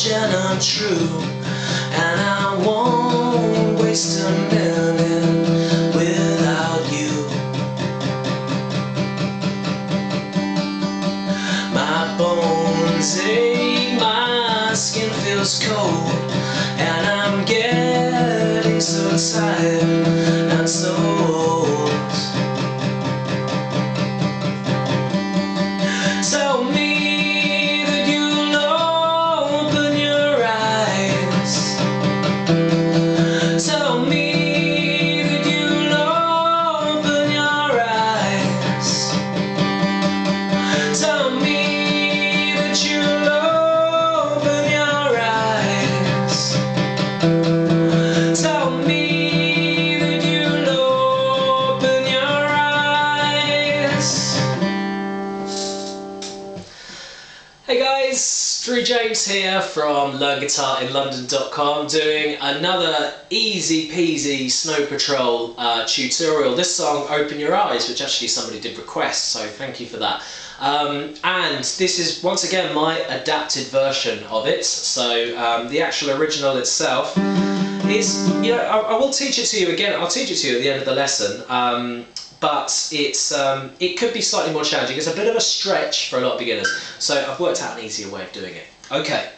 much and untrue, and I won't waste a minute without you. My bones ache, my skin feels cold, and I'm getting so tired and so old. Tell me that you'll open your eyes. Tell me that you'll open your eyes. Tell me that you'll open your eyes. Tell me that you'll open your eyes. Hey guys, Drue James here from LearnGuitarInLondon.com, doing another easy peasy Snow Patrol tutorial. This song, Open Your Eyes, which actually somebody did request, so thank you for that. And this is once again my adapted version of it. So the actual original itself is, you know, I will teach it to you again. I'll teach it to you at the end of the lesson. But it could be slightly more challenging. It's a bit of a stretch for a lot of beginners, so I've worked out an easier way of doing it. Okay,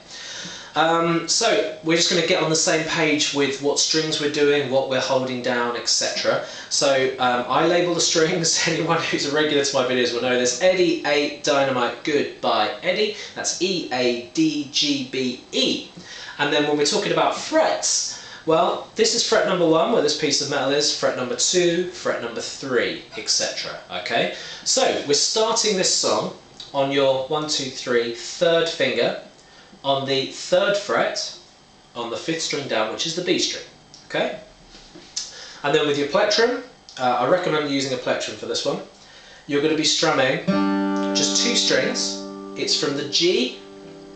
so we're just going to get on the same page with what strings we're doing, what we're holding down, etc. So I label the strings. Anyone who's a regular to my videos will know this. Eddie, A, Dynamite, Goodbye, Eddie. That's E, A, D, G, B, E. And then when we're talking about frets, well, this is fret number 1, where this piece of metal is, fret number 2, fret number 3, etc. Okay? So, we're starting this song on your 1, 2, 3, third finger, on the 3rd fret, on the 5th string down, which is the B string. Okay? And then with your plectrum, I recommend using a plectrum for this one, you're going to be strumming just 2 strings. It's from the G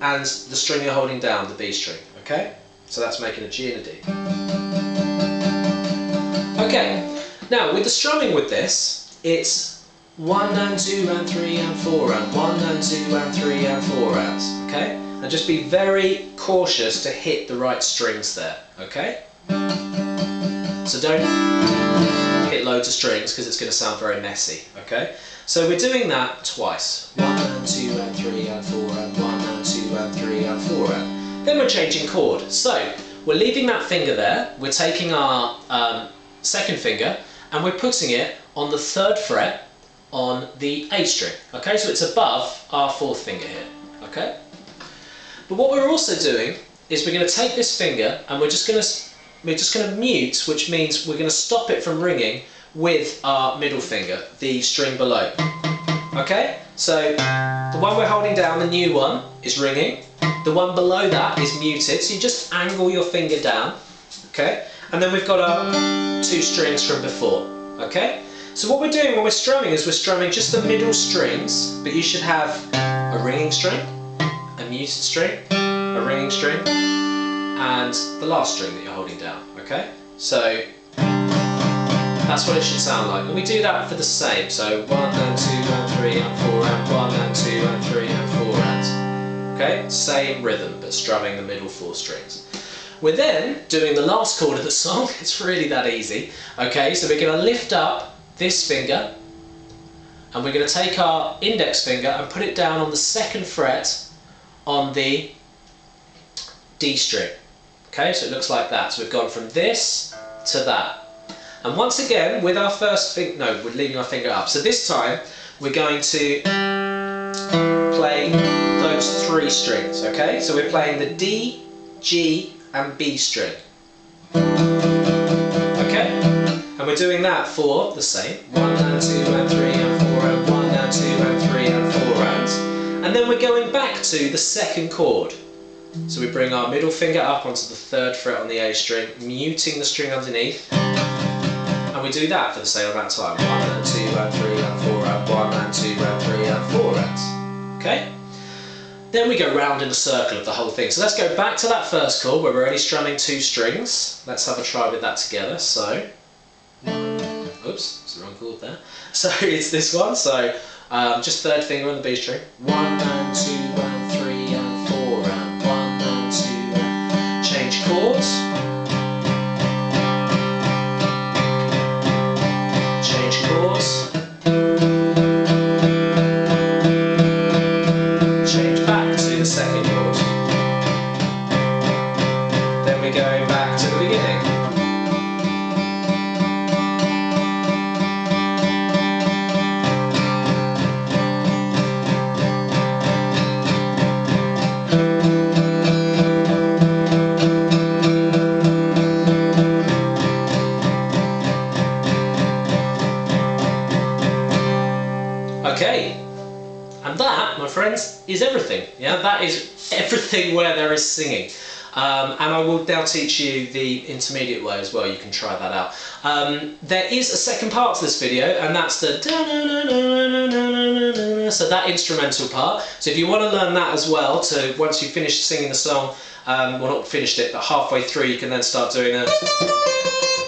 and the string you're holding down, the B string. Okay? So that's making a G and a D. Okay, now with the strumming with this, it's 1 and 2 and 3 and 4 and 1 and 2 and 3 and 4 rounds. Okay? And just be very cautious to hit the right strings there. Okay? So don't hit loads of strings because it's going to sound very messy. Okay? So we're doing that twice. 1 and 2 and 3 and 4 and 1 and 2 and 3 and 4 and. Then we're changing chord. So we're leaving that finger there, we're taking our 2nd finger and we're putting it on the 3rd fret on the A string. Okay, so it's above our 4th finger here. Okay? But what we're also doing is we're going to take this finger and we're just going to mute, which means we're going to stop it from ringing with our middle finger, the string below. Okay? So the one we're holding down, the new one, is ringing. The one below that is muted, so you just angle your finger down, okay? And then we've got our 2 strings from before, okay? So what we're doing when we're strumming is we're strumming just the middle strings, but you should have a ringing string, a muted string, a ringing string, and the last string that you're holding down, okay? So that's what it should sound like. And we do that for the same, so 1 and 2 and 3 and 4 and 1 and 2 and 3 and 4 and. Okay, same rhythm, but strumming the middle 4 strings. We're then doing the last chord of the song. It's really that easy. Okay, so we're going to lift up this finger, and we're going to take our index finger and put it down on the 2nd fret on the D string. Okay, so it looks like that. So we've gone from this to that. And once again, with our first finger, no, we're leaving our finger up. So this time, we're going to play those 3 strings, okay? So we're playing the D, G and B string. Okay? And we're doing that for the same 1 and 2 and 3 and 4 and 1 and 2 and 3 and 4 rounds. And then we're going back to the 2nd chord. So we bring our middle finger up onto the 3rd fret on the A string, muting the string underneath. And we do that for the same amount of time. 1 and 2 and 3 and 4 and 1 and 2 and 3 and 4 rounds. Okay? Then we go round in a circle of the whole thing. So let's go back to that first chord where we're only strumming 2 strings. Let's have a try with that together. So, oops, it's the wrong chord there. So it's this one. So just 3rd finger on the B string. 1 and 2 and 3 and 4 and 1 and 2 Okay, and that, my friends, is everything. Yeah, that is everything where there is singing. And I will now teach you the intermediate way as well. You can try that out. There is a second part to this video, and that's the so that instrumental part. So if you want to learn that as well, to once you've finished singing the song, well, not finished it, but halfway through, you can then start doing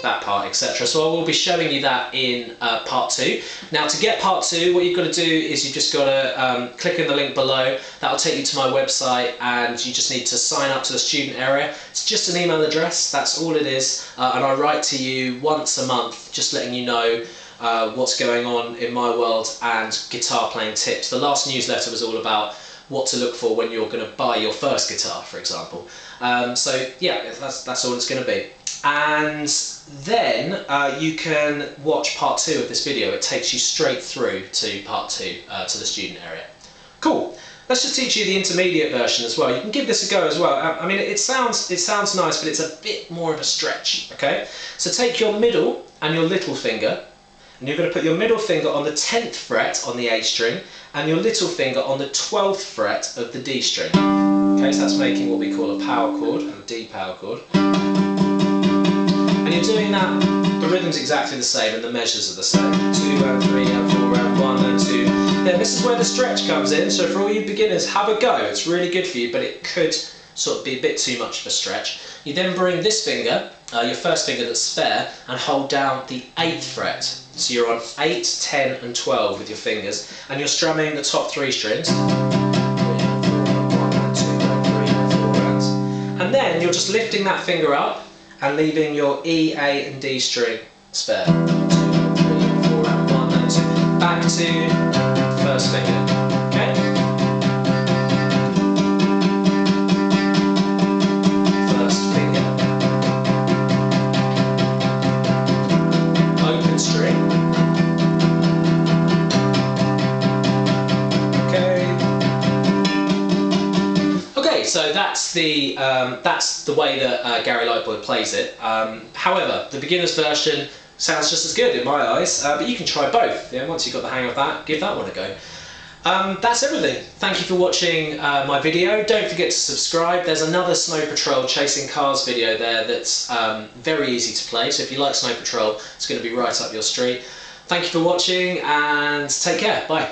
that part, etc. So I will be showing you that in part 2. Now, to get part 2, what you've got to do is you've just got to click in the link below. That'll take you to my website, and you just need to sign up to the student area. It's just an email address, that's all it is, and I write to you once a month, just letting you know what's going on in my world and guitar playing tips. The last newsletter was all about what to look for when you're going to buy your first guitar, for example. So yeah, that's all it's going to be. And then you can watch part 2 of this video. It takes you straight through to part 2, to the student area. Cool. Let's just teach you the intermediate version as well. You can give this a go as well. I mean, it sounds nice, but it's a bit more of a stretch. Okay. So take your middle and your little finger, and you're going to put your middle finger on the 10th fret on the A string, and your little finger on the 12th fret of the D string. Okay, so that's making what we call a power chord, a D power chord. And you're doing that, the rhythm's exactly the same and the measures are the same. 2 and 3 and 4 and 1 and 2. Then this is where the stretch comes in, so for all you beginners, have a go. It's really good for you, but it could sort of be a bit too much of a stretch. You then bring this finger, your first finger that's spare, and hold down the 8th fret. So you're on 8, 10 and 12 with your fingers, and you're strumming the top 3 strings. And then you're just lifting that finger up and leaving your E, A and D string spare. 2, 3, 4 and 1 and 2. Back to first finger. Okay? First finger. Open string. Okay, so that's the way that Gary Lightboy plays it. However, the beginner's version sounds just as good in my eyes, but you can try both. Yeah, once you've got the hang of that, give that one a go. That's everything. Thank you for watching my video. Don't forget to subscribe. There's another Snow Patrol Chasing Cars video there that's very easy to play, so if you like Snow Patrol, it's going to be right up your street. Thank you for watching, and take care. Bye.